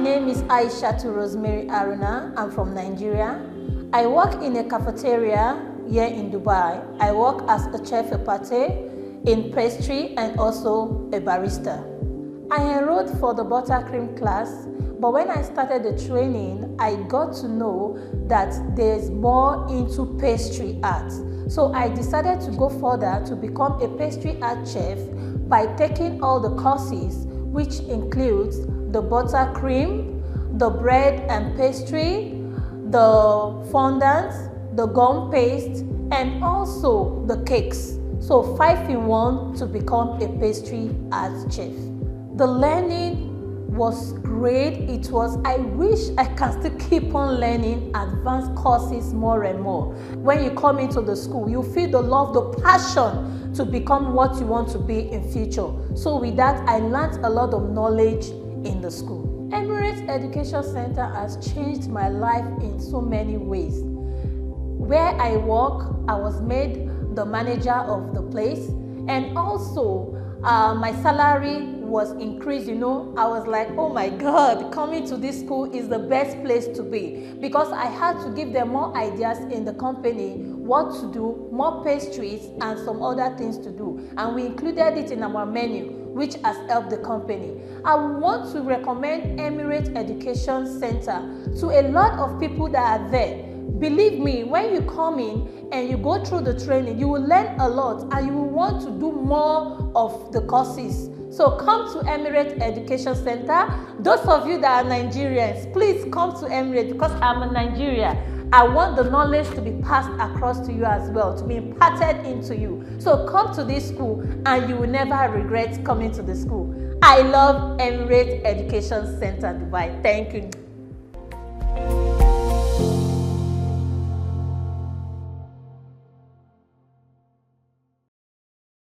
name is Aishatu Haruna. I'm from Nigeria. I work in a cafeteria here in Dubai. I work as a chef de partie in pastry and also a barista. I enrolled for the buttercream class, but when I started the training, I got to know that there's more into pastry art. So I decided to go further to become a pastry art chef by taking all the courses, which includes the buttercream, the bread and pastry, the fondant, the gum paste, and also the cakes. So 5-in-1 to become a pastry art chef. The learning was great. I wish I can still keep on learning advanced courses more and more. When you come into the school, you feel the love, the passion to become what you want to be in future. So with that, I learned a lot of knowledge in the school. Emirates Education Center has changed my life in so many ways. Where I work, I was made the manager of the place, and also my salary was increased. I was like, oh my God, coming to this school is the best place to be, because I had to give them more ideas in the company, what to do, more pastries and some other things to do, and we included it in our menu, which has helped the company. I want to recommend Emirates Education Center to a lot of people that are there. Believe me, when you come in and you go through the training, you will learn a lot and you will want to do more of the courses. So come to Emirates Education Center. Those of you that are Nigerians, please come to Emirates, because I'm a Nigerian. I want the knowledge to be passed across to you as well, to be imparted into you. So come to this school and you will never regret coming to the school. I love Emirates Education Center Dubai. Thank you.